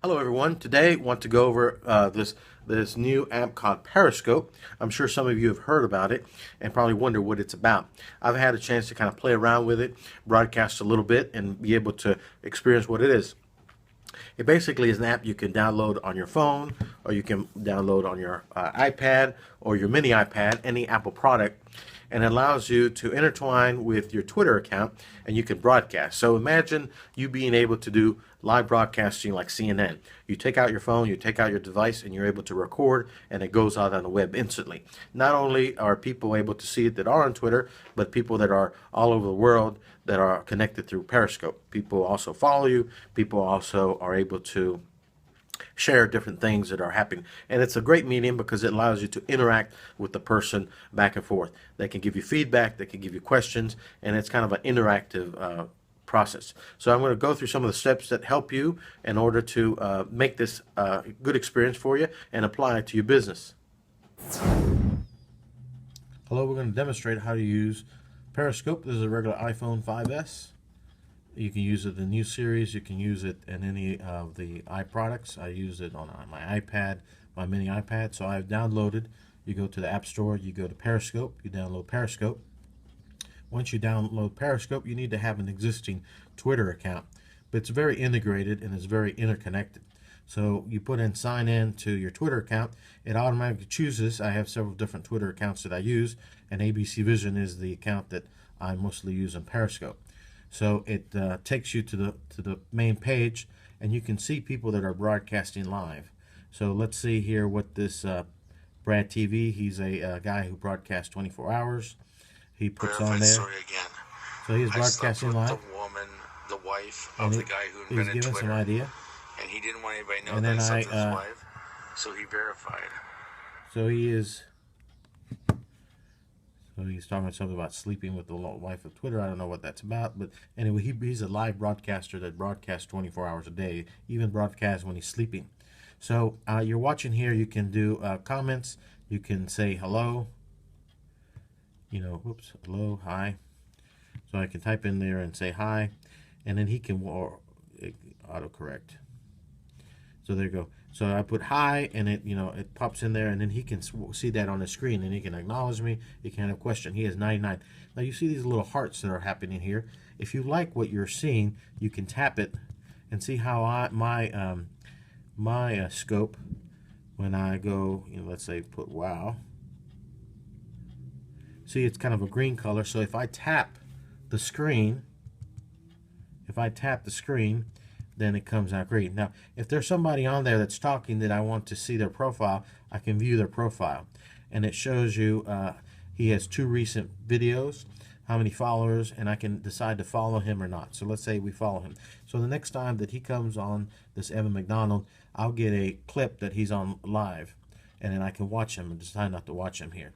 Hello everyone. Today I want to go over this new app called Periscope. I'm sure some of you have heard about it and probably wonder what it's about. I've had a chance to kind of play around with it, broadcast a little bit, and be able to experience what it is. It basically is an app you can download on your phone, or you can download on your iPad or your mini iPad, any Apple product, and it allows you to intertwine with your Twitter account and you can broadcast. So imagine you being able to do live broadcasting like CNN. You take out your phone, you take out your device, and you're able to record, and it goes out on the web instantly. Not only are people able to see it that are on Twitter, but people that are all over the world that are connected through Periscope. People also follow you. People also are able to share different things that are happening. And it's a great medium because it allows you to interact with the person back and forth. They can give you feedback, they can give you questions, and it's kind of an interactive process. So I'm going to go through some of the steps that help you in order to make this a good experience for you and apply it to your business. Hello, we're going to demonstrate how to use Periscope. This is a regular iPhone 5S. You can use it in the new series. You can use it in any of the iProducts. I use it on my iPad, my mini iPad. So I've downloaded. You go to the App Store. You go to Periscope. You download Periscope. Once you download Periscope, you need to have an existing Twitter account. But it's very integrated and it's very interconnected. So you put in sign in to your Twitter account. It automatically chooses. I have several different Twitter accounts that I use, and ABC Vision is the account that I mostly use in Periscope. So it takes you to the main page, and you can see people that are broadcasting live. So let's see here what this Brad TV. He's a guy who broadcasts 24 hours. He puts on there. Story again. So he's broadcasting live. The woman, the wife and of the guy who invented he's giving Twitter, some idea. and he didn't want anybody to know And that then it's his wife, so he verified. So he is. So he's talking something about sleeping with the wife of Twitter. I don't know what that's about, but anyway, he's a live broadcaster that broadcasts 24 hours a day, even broadcasts when he's sleeping. So you're watching here. You can do comments. You can say hello. Whoops, hello, hi. So I can type in there and say hi, and then he can autocorrect. So there you go. So I put hi, and it pops in there, and then he can see that on the screen, and he can acknowledge me. He can have a question. He has 99. Now you see these little hearts that are happening here. If you like what you're seeing, you can tap it and see how my scope, when I go, let's say put wow. See, it's kind of a green color. So if I tap the screen, then it comes out green. Now, if there's somebody on there that's talking that I want to see their profile, I can view their profile. And it shows you he has 2 recent videos, how many followers, and I can decide to follow him or not. So let's say we follow him. So the next time that he comes on this Evan McDonald, I'll get a clip that he's on live, and then I can watch him and decide not to watch him here.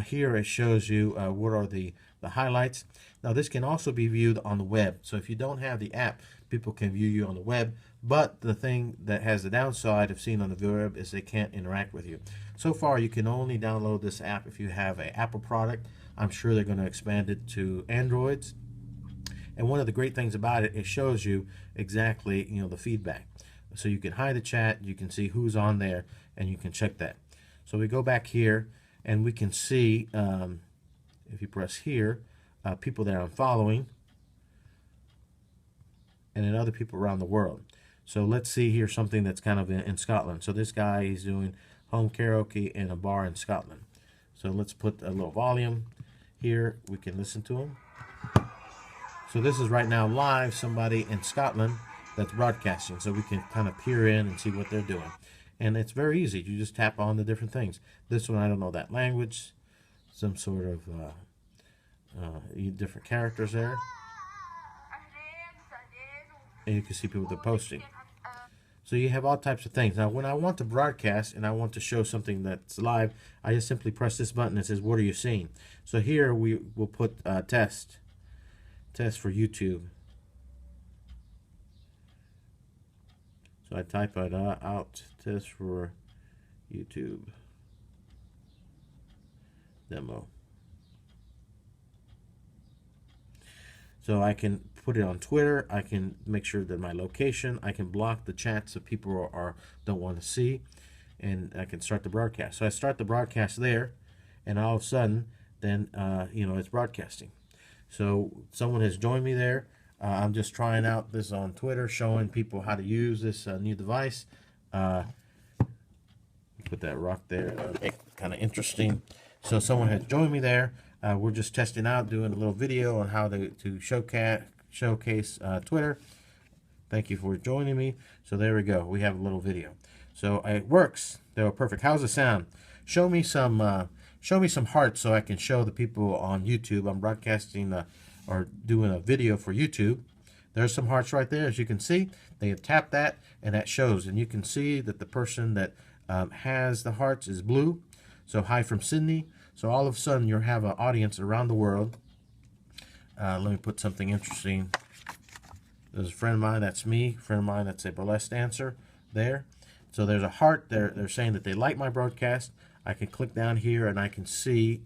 Here it shows you what are the highlights. Now this can also be viewed on the web. So if you don't have the app, people can view you on the web. But the thing that has the downside of seeing on the web is they can't interact with you. So far you can only download this app if you have an Apple product. I'm sure they're going to expand it to Androids. And one of the great things about it shows you exactly the feedback. So you can hide the chat, you can see who's on there, and you can check that. So we go back here. And we can see, if you press here, people that I'm following, and then other people around the world. So let's see here something that's kind of in Scotland. So this guy is doing home karaoke in a bar in Scotland. So let's put a little volume here. We can listen to him. So this is right now live, somebody in Scotland that's broadcasting. So we can kind of peer in and see what they're doing. And it's very easy. You just tap on the different things. This one, I don't know that language. Some sort of different characters there. And you can see people that are posting. So you have all types of things. Now, when I want to broadcast and I want to show something that's live, I just simply press this button that says, what are you seeing? So here we will put test for YouTube. So I type it out, test for YouTube demo. So I can put it on Twitter. I can make sure that my location. I can block the chats that people don't want to see, and I can start the broadcast. So I start the broadcast there, and all of a sudden, then it's broadcasting. So someone has joined me there. I'm just trying out this on Twitter, showing people how to use this new device. Put that rock there, make it kind of interesting. So someone has joined me there. We're just testing out, doing a little video on how to showcase Twitter. Thank you for joining me. So there we go. We have a little video. So it works. They were perfect. How's it sound? Show me some hearts so I can show the people on YouTube. I'm broadcasting or doing a video for YouTube. There's some hearts right there, as you can see. They have tapped that, and that shows. And you can see that the person that has the hearts is blue. So hi from Sydney. So all of a sudden you have an audience around the world. Let me put something interesting. There's a friend of mine, that's me. A friend of mine, that's a burlesque dancer there. So there's a heart. They're saying that they like my broadcast. I can click down here and I can see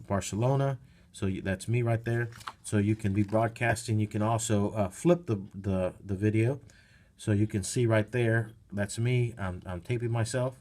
Barcelona. So that's me right there. So you can be broadcasting. You can also flip the video. So you can see right there, that's me. I'm taping myself.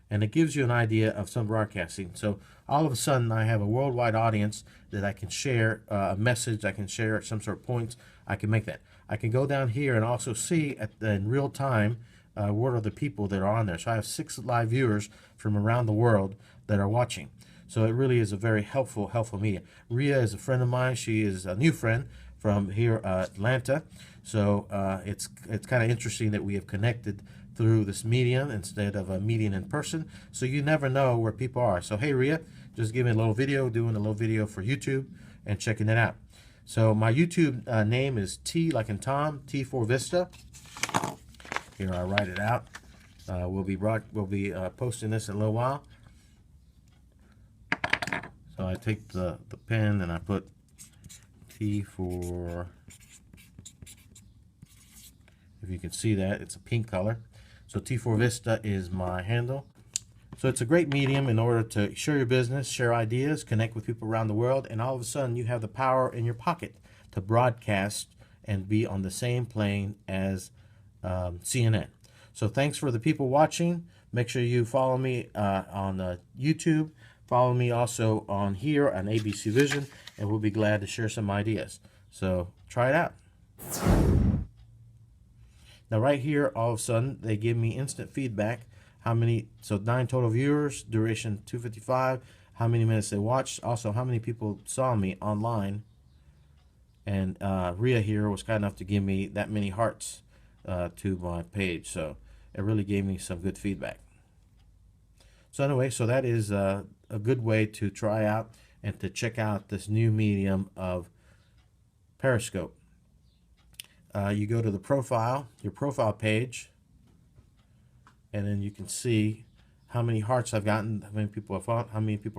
And it gives you an idea of some broadcasting. So all of a sudden I have a worldwide audience that I can share a message. I can share some sort of points. I can make that. I can go down here and also see in real time what are the people that are on there. So I have 6 live viewers from around the world that are watching. So it really is a very helpful media. Rhea is a friend of mine. She is a new friend from here, Atlanta. So it's kind of interesting that we have connected through this medium instead of a meeting in person. So you never know where people are. So hey Rhea, just giving a little video, doing a little video for YouTube and checking it out. So my YouTube name is T like in Tom, T4 Vista. Here I write it out. We'll be posting this in a little while. So I take the pen and I put T4. If you can see that, it's a pink color. So T4 Vista is my handle. So it's a great medium in order to share your business, share ideas, connect with people around the world, and all of a sudden you have the power in your pocket to broadcast and be on the same plane as CNN. So thanks for the people watching. Make sure you follow me on YouTube. Follow me also on here on ABC Vision, and we'll be glad to share some ideas. So try it out. Now right here, all of a sudden, they give me instant feedback. So 9 total viewers, duration 255, how many minutes they watched, also how many people saw me online. And Rhea here was kind enough to give me that many hearts to my page. So it really gave me some good feedback. So anyway, so that is a good way to try out and to check out this new medium of Periscope. You go to the profile, your profile page, and then you can see how many hearts I've gotten, how many people are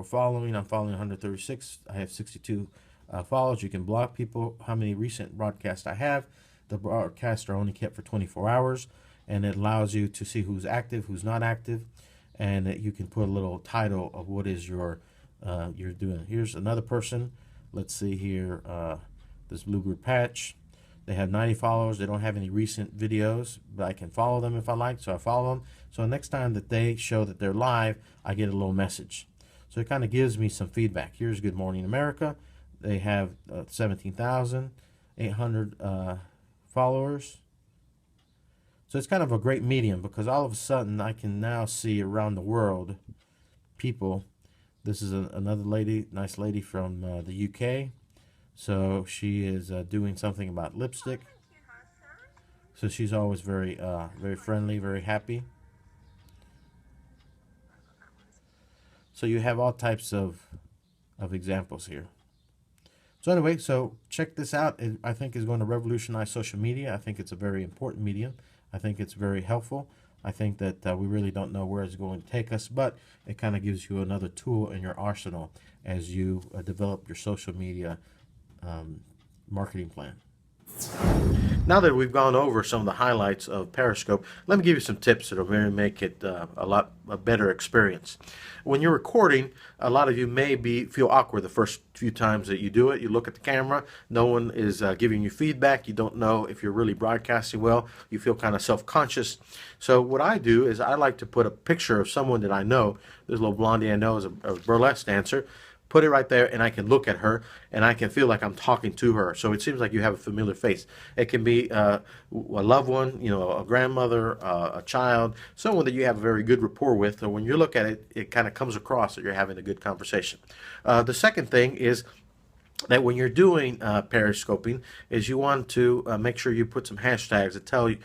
following. I'm following 136. I have 62 follows. You can block people, how many recent broadcasts I have. The broadcasts are only kept for 24 hours, and it allows you to see who's active, who's not active, and you can put a little title of what is you're doing. Here's another person. Let's see here, this Blue Group Patch. They have 90 followers. They don't have any recent videos, but I can follow them if I like, so I follow them. So next time that they show that they're live, I get a little message. So it kind of gives me some feedback. Here's Good Morning America. They have 17,800 followers. So it's kind of a great medium because all of a sudden I can now see around the world people. This is another lady, nice lady from the UK. So she is doing something about lipstick. So she's always very friendly, very happy. So you have all types of examples here. So anyway, so check this out. I think is going to revolutionize social media. I think it's a very important medium. I think it's very helpful. I think that we really don't know where it's going to take us, but it kind of gives you another tool in your arsenal as you develop your social media marketing plan. Now that we've gone over some of the highlights of Periscope, let me give you some tips that'll really make it a better experience. When you're recording, a lot of you may feel awkward the first few times that you do it. You look at the camera, no one is giving you feedback. You don't know if you're really broadcasting well. You feel kind of self-conscious. So what I do is I like to put a picture of someone that I know. There's a little blondie I know is a burlesque dancer. Put it right there, and I can look at her, and I can feel like I'm talking to her. So it seems like you have a familiar face. It can be a loved one, a grandmother, a child, someone that you have a very good rapport with. So when you look at it, it kind of comes across that you're having a good conversation. The second thing is that when you're doing periscoping, is you want to make sure you put some hashtags that tell you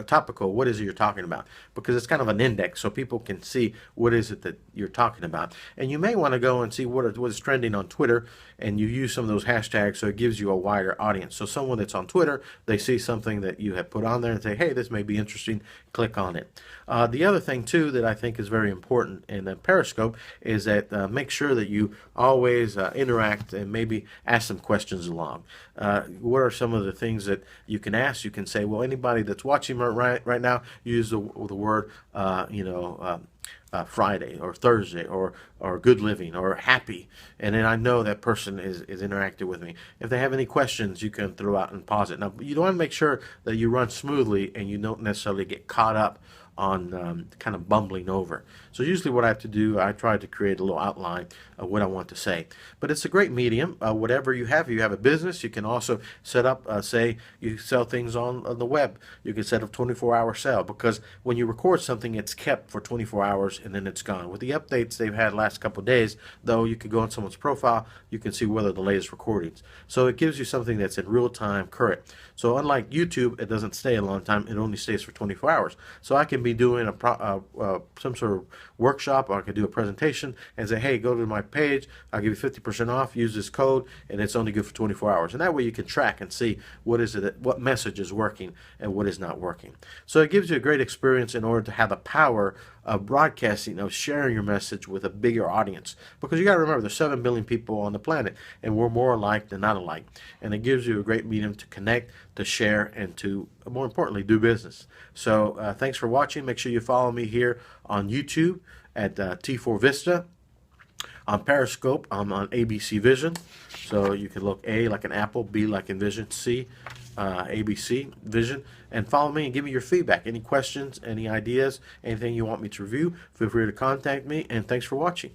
topical, what is it you're talking about, because it's kind of an index so people can see what is it that you're talking about. And you may want to go and see what is trending on Twitter, and you use some of those hashtags so it gives you a wider audience. So someone that's on Twitter, they see something that you have put on there and say, hey, this may be interesting, click on it. The other thing too that I think is very important in the Periscope is that make sure that you always interact and maybe ask some questions along. What are some of the things that you can ask? You can say, well, anybody that's watching right now, use the word, Friday or Thursday or good living or happy, and then I know that person is interactive with me. If they have any questions, you can throw out and pause it. Now, you want to make sure that you run smoothly and you don't necessarily get caught up on kind of bumbling over. So usually what I have to do, I try to create a little outline of what I want to say. But it's a great medium. Whatever you have a business, you can also set up, say you sell things on the web. You can set up 24-hour sale, because when you record something, it's kept for 24 hours and then it's gone. With the updates they've had last couple of days, though, you can go on someone's profile, you can see whether the latest recordings. So it gives you something that's in real time, current. So unlike YouTube, it doesn't stay a long time. It only stays for 24 hours. So I can be doing some sort of workshop, or I could do a presentation and say, hey, go to my page, I'll give you 50% off, use this code, and it's only good for 24 hours. And that way you can track and see what message is working and what is not working. So it gives you a great experience in order to have the power of broadcasting, of sharing your message with a bigger audience. Because you got to remember, there's 7 billion people on the planet, and we're more alike than not alike. And it gives you a great medium to connect, to share, and to, more importantly, do business. So thanks for watching. Make sure you follow me here on YouTube at T4 Vista. On Periscope, I'm on ABC Vision. So you can look A like an apple, B like in vision, C, ABC Vision. And follow me and give me your feedback. Any questions, any ideas, anything you want me to review, feel free to contact me. And thanks for watching.